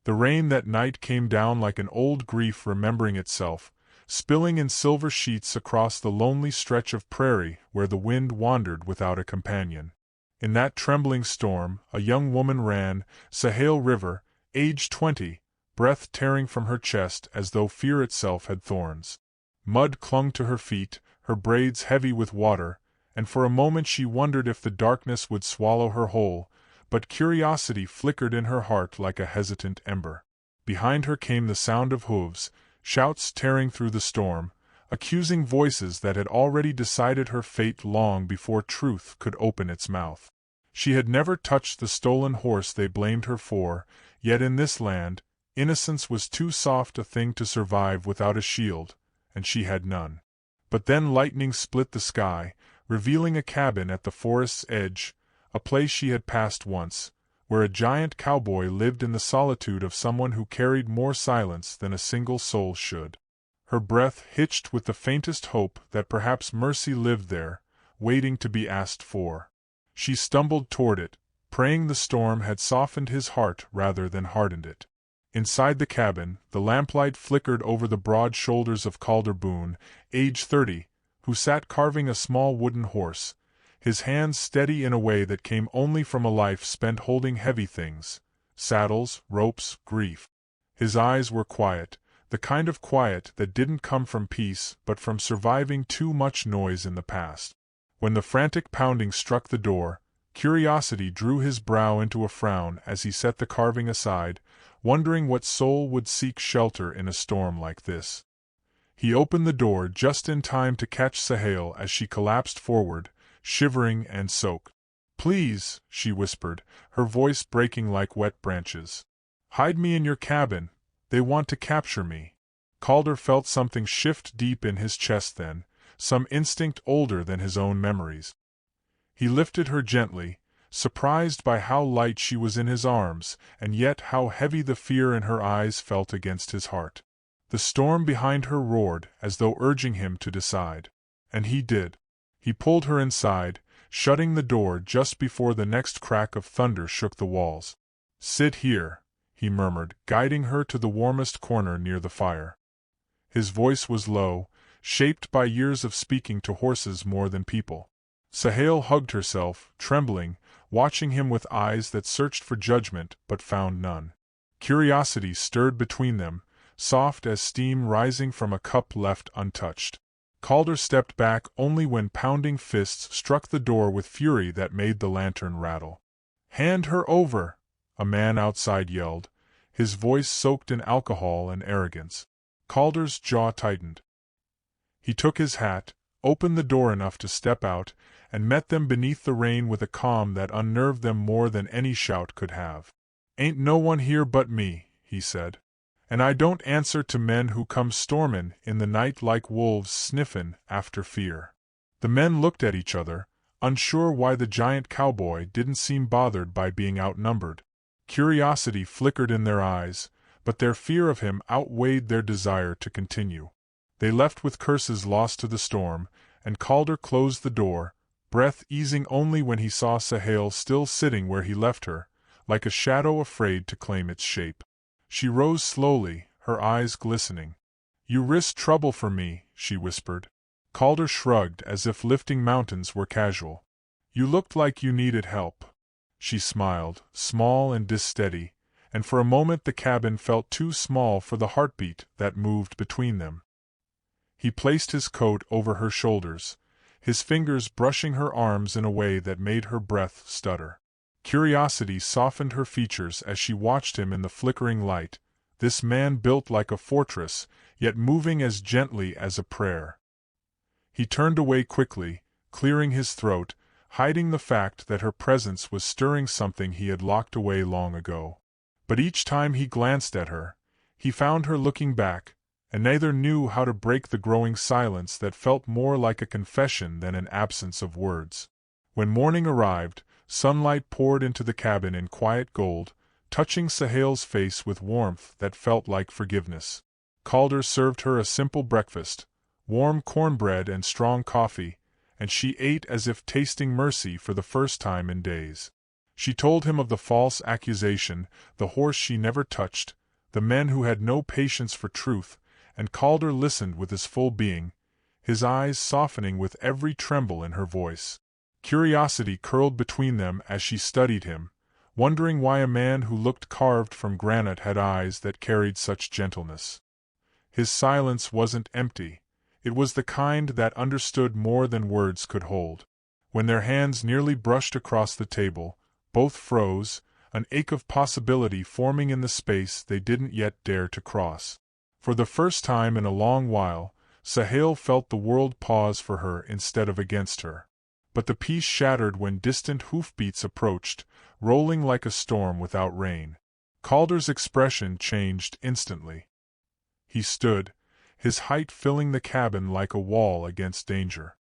The rain that night came down like an old grief remembering itself, spilling in silver sheets across the lonely stretch of prairie where the wind wandered without a companion. In that trembling storm, a young woman ran, Sahel River, age 20, breath tearing from her chest as though fear itself had thorns. Mud clung to her feet, her braids heavy with water, and for a moment she wondered if the darkness would swallow her whole, but curiosity flickered in her heart like a hesitant ember. Behind her came the sound of hooves, shouts tearing through the storm, accusing voices that had already decided her fate long before truth could open its mouth. She had never touched the stolen horse they blamed her for, yet in this land, innocence was too soft a thing to survive without a shield, and she had none. But then lightning split the sky, revealing a cabin at the forest's edge, a place she had passed once, where a giant cowboy lived in the solitude of someone who carried more silence than a single soul should. Her breath hitched with the faintest hope that perhaps mercy lived there, waiting to be asked for. She stumbled toward it, praying the storm had softened his heart rather than hardened it. Inside the cabin, the lamplight flickered over the broad shoulders of Calder Boone, age 30, who sat carving a small wooden horse, his hands steady in a way that came only from a life spent holding heavy things, saddles, ropes, grief. His eyes were quiet, the kind of quiet that didn't come from peace but from surviving too much noise in the past. When the frantic pounding struck the door, curiosity drew his brow into a frown as he set the carving aside, wondering what soul would seek shelter in a storm like this. He opened the door just in time to catch Sahel as she collapsed forward, shivering and soaked. "Please," she whispered, her voice breaking like wet branches. "Hide me in your cabin. They want to capture me." Calder felt something shift deep in his chest then, some instinct older than his own memories. He lifted her gently, surprised by how light she was in his arms, and yet how heavy the fear in her eyes felt against his heart. The storm behind her roared as though urging him to decide. And he did. He pulled her inside, shutting the door just before the next crack of thunder shook the walls. "Sit here," he murmured, guiding her to the warmest corner near the fire. His voice was low, shaped by years of speaking to horses more than people. Sahel hugged herself, trembling, watching him with eyes that searched for judgment but found none. Curiosity stirred between them, soft as steam rising from a cup left untouched. Calder stepped back only when pounding fists struck the door with fury that made the lantern rattle. "Hand her over!" a man outside yelled, his voice soaked in alcohol and arrogance. Calder's jaw tightened. He took his hat, opened the door enough to step out, and met them beneath the rain with a calm that unnerved them more than any shout could have. "Ain't no one here but me," he said. "And I don't answer to men who come stormin' in the night like wolves sniffin' after fear." The men looked at each other, unsure why the giant cowboy didn't seem bothered by being outnumbered. Curiosity flickered in their eyes, but their fear of him outweighed their desire to continue. They left with curses lost to the storm, and Calder closed the door, breath easing only when he saw Sahel still sitting where he left her, like a shadow afraid to claim its shape. She rose slowly, her eyes glistening. "You risked trouble for me," she whispered. Calder shrugged as if lifting mountains were casual. "You looked like you needed help." She smiled, small and dissteady, and for a moment the cabin felt too small for the heartbeat that moved between them. He placed his coat over her shoulders, his fingers brushing her arms in a way that made her breath stutter. Curiosity softened her features as she watched him in the flickering light, this man built like a fortress, yet moving as gently as a prayer. He turned away quickly, clearing his throat, hiding the fact that her presence was stirring something he had locked away long ago. But each time he glanced at her, he found her looking back, and neither knew how to break the growing silence that felt more like a confession than an absence of words. When morning arrived, sunlight poured into the cabin in quiet gold, touching Sahel's face with warmth that felt like forgiveness. Calder served her a simple breakfast, warm cornbread and strong coffee, and she ate as if tasting mercy for the first time in days. She told him of the false accusation, the horse she never touched, the men who had no patience for truth, and Calder listened with his full being, his eyes softening with every tremble in her voice. Curiosity curled between them as she studied him, wondering why a man who looked carved from granite had eyes that carried such gentleness. His silence wasn't empty. It was the kind that understood more than words could hold. When their hands nearly brushed across the table, both froze, an ache of possibility forming in the space they didn't yet dare to cross. For the first time in a long while, Sahel felt the world pause for her instead of against her. But the peace shattered when distant hoofbeats approached, rolling like a storm without rain. Calder's expression changed instantly. He stood, his height filling the cabin like a wall against danger.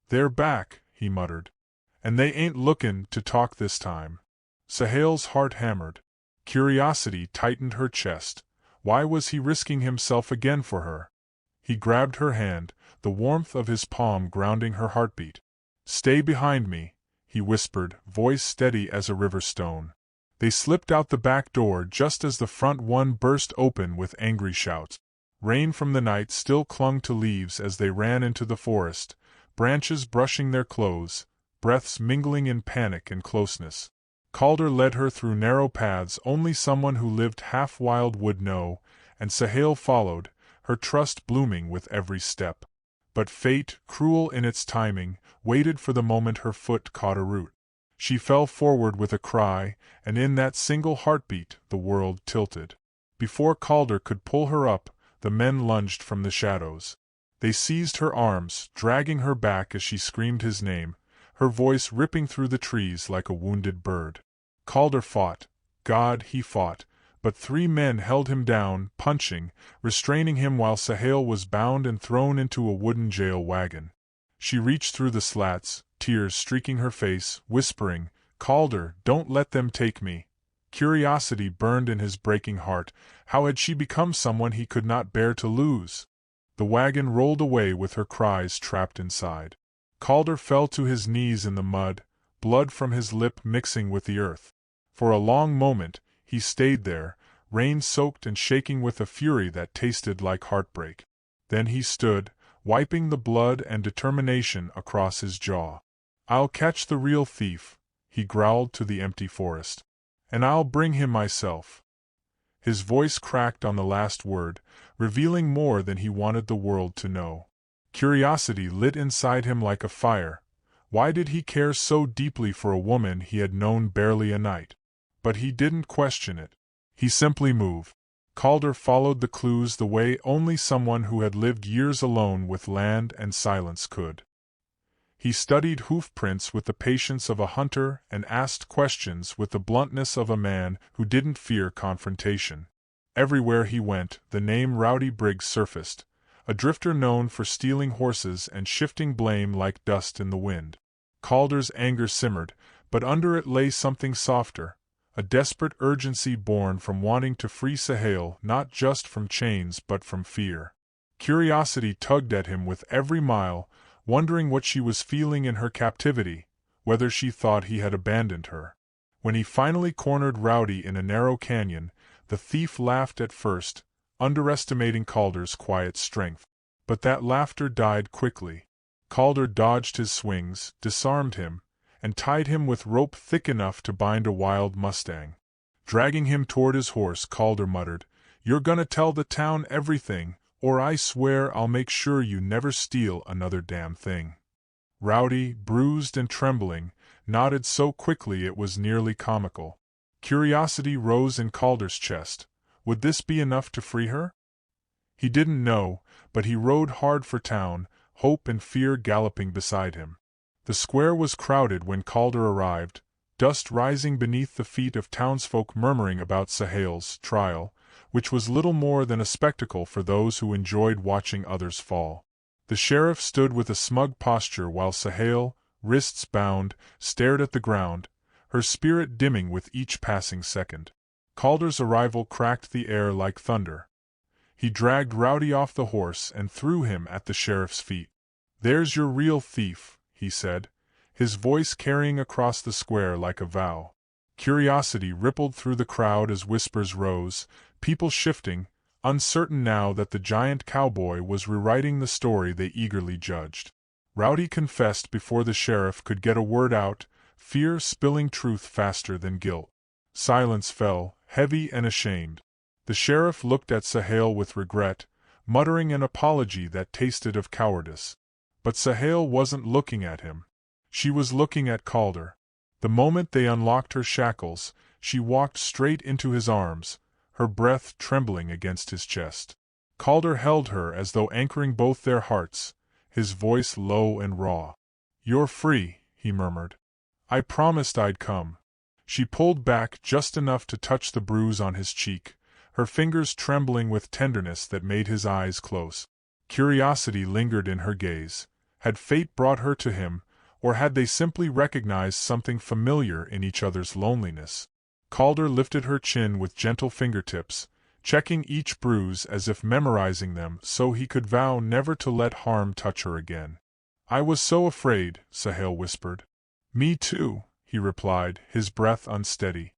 "They're back," he muttered. "And they ain't lookin' to talk this time." Sahel's heart hammered. Curiosity tightened her chest. Why was he risking himself again for her? He grabbed her hand, the warmth of his palm grounding her heartbeat. "Stay behind me," he whispered, voice steady as a river stone. They slipped out the back door just as the front one burst open with angry shouts. Rain from the night still clung to leaves as they ran into the forest, branches brushing their clothes, breaths mingling in panic and closeness. Calder led her through narrow paths only someone who lived half-wild would know, and Sahel followed, her trust blooming with every step. But fate, cruel in its timing, waited for the moment her foot caught a root. She fell forward with a cry, and in that single heartbeat the world tilted. Before Calder could pull her up, the men lunged from the shadows. They seized her arms, dragging her back as she screamed his name, her voice ripping through the trees like a wounded bird. Calder fought. God, he fought. But 3 men held him down, punching, restraining him while Sahel was bound and thrown into a wooden jail wagon. She reached through the slats, tears streaking her face, whispering, "Calder, don't let them take me." Curiosity burned in his breaking heart. How had she become someone he could not bear to lose? The wagon rolled away with her cries trapped inside. Calder fell to his knees in the mud, blood from his lip mixing with the earth. For a long moment, he stayed there, rain-soaked and shaking with a fury that tasted like heartbreak. Then he stood, wiping the blood and determination across his jaw. "I'll catch the real thief," he growled to the empty forest. "And I'll bring him myself." His voice cracked on the last word, revealing more than he wanted the world to know. Curiosity lit inside him like a fire. Why did he care so deeply for a woman he had known barely a night? But he didn't question it. He simply moved. Calder followed the clues the way only someone who had lived years alone with land and silence could. He studied hoofprints with the patience of a hunter and asked questions with the bluntness of a man who didn't fear confrontation. Everywhere he went, the name Rowdy Briggs surfaced, a drifter known for stealing horses and shifting blame like dust in the wind. Calder's anger simmered, but under it lay something softer, a desperate urgency born from wanting to free Sahel not just from chains but from fear. Curiosity tugged at him with every mile, wondering what she was feeling in her captivity, whether she thought he had abandoned her. When he finally cornered Rowdy in a narrow canyon, the thief laughed at first, underestimating Calder's quiet strength. But that laughter died quickly. Calder dodged his swings, disarmed him, and tied him with rope thick enough to bind a wild mustang. Dragging him toward his horse, Calder muttered, "You're gonna tell the town everything, or I swear I'll make sure you never steal another damn thing." Rowdy, bruised and trembling, nodded so quickly it was nearly comical. Curiosity rose in Calder's chest. Would this be enough to free her? He didn't know, but he rode hard for town, hope and fear galloping beside him. The square was crowded when Calder arrived, dust rising beneath the feet of townsfolk murmuring about Sahel's trial, which was little more than a spectacle for those who enjoyed watching others fall. The sheriff stood with a smug posture while Sahel, wrists bound, stared at the ground, her spirit dimming with each passing second. Calder's arrival cracked the air like thunder. He dragged Rowdy off the horse and threw him at the sheriff's feet. "There's your real thief," he said, his voice carrying across the square like a vow. Curiosity rippled through the crowd as whispers rose, people shifting, uncertain now that the giant cowboy was rewriting the story they eagerly judged. Rowdy confessed before the sheriff could get a word out, fear spilling truth faster than guilt. Silence fell, heavy and ashamed. The sheriff looked at Sahel with regret, muttering an apology that tasted of cowardice. But Sahel wasn't looking at him. She was looking at Calder. The moment they unlocked her shackles, she walked straight into his arms, her breath trembling against his chest. Calder held her as though anchoring both their hearts, his voice low and raw. "You're free," he murmured. "I promised I'd come." She pulled back just enough to touch the bruise on his cheek, her fingers trembling with tenderness that made his eyes close. Curiosity lingered in her gaze. Had fate brought her to him, or had they simply recognized something familiar in each other's loneliness? Calder lifted her chin with gentle fingertips, checking each bruise as if memorizing them so he could vow never to let harm touch her again. "I was so afraid," Sahel whispered. "Me too," he replied, his breath unsteady.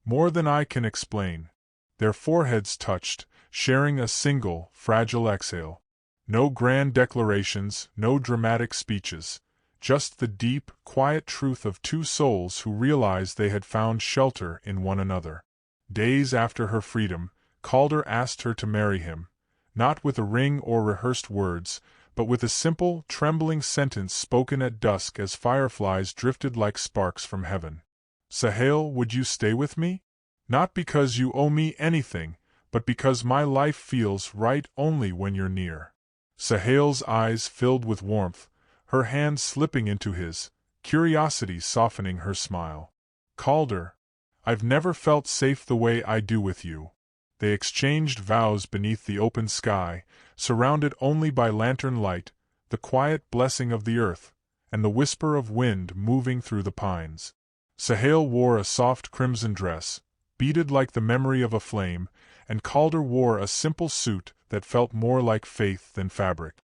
"More than I can explain." Their foreheads touched, sharing a single, fragile exhale. No grand declarations, no dramatic speeches. Just the deep, quiet truth of two souls who realized they had found shelter in one another. Days after her freedom, Calder asked her to marry him, not with a ring or rehearsed words, but with a simple, trembling sentence spoken at dusk as fireflies drifted like sparks from heaven. "Sahel, would you stay with me? Not because you owe me anything, but because my life feels right only when you're near." Sahel's eyes filled with warmth, her hand slipping into his, curiosity softening her smile. "Calder, I've never felt safe the way I do with you." They exchanged vows beneath the open sky, surrounded only by lantern light, the quiet blessing of the earth, and the whisper of wind moving through the pines. Sahel wore a soft crimson dress, beaded like the memory of a flame, and Calder wore a simple suit that felt more like faith than fabric.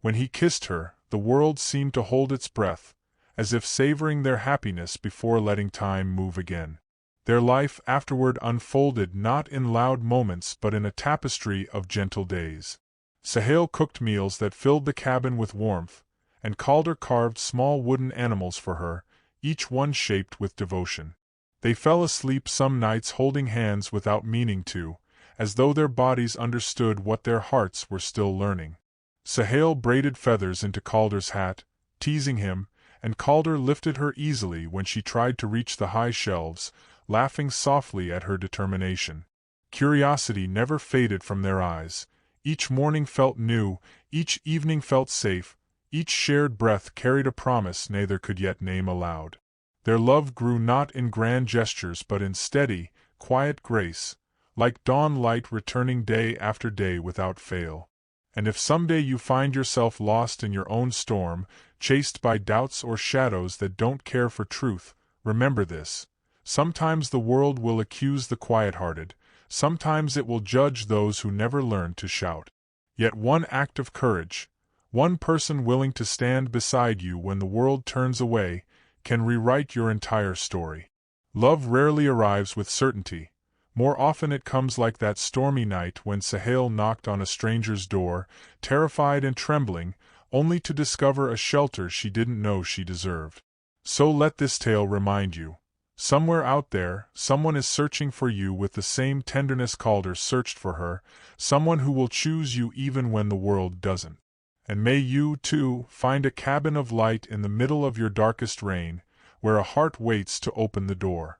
When he kissed her, the world seemed to hold its breath, as if savoring their happiness before letting time move again. Their life afterward unfolded not in loud moments but in a tapestry of gentle days. Sahel cooked meals that filled the cabin with warmth, and Calder carved small wooden animals for her, each one shaped with devotion. They fell asleep some nights holding hands without meaning to, as though their bodies understood what their hearts were still learning. Sahel braided feathers into Calder's hat, teasing him, and Calder lifted her easily when she tried to reach the high shelves, laughing softly at her determination. Curiosity never faded from their eyes. Each morning felt new, each evening felt safe, each shared breath carried a promise neither could yet name aloud. Their love grew not in grand gestures but in steady, quiet grace, like dawn light returning day after day without fail. And if someday you find yourself lost in your own storm, chased by doubts or shadows that don't care for truth, remember this. Sometimes the world will accuse the quiet-hearted, sometimes it will judge those who never learn to shout. Yet one act of courage, one person willing to stand beside you when the world turns away, can rewrite your entire story. Love rarely arrives with certainty. More often it comes like that stormy night when Sahel knocked on a stranger's door, terrified and trembling, only to discover a shelter she didn't know she deserved. So let this tale remind you. Somewhere out there, someone is searching for you with the same tenderness Calder searched for her, someone who will choose you even when the world doesn't. And may you, too, find a cabin of light in the middle of your darkest rain, where a heart waits to open the door.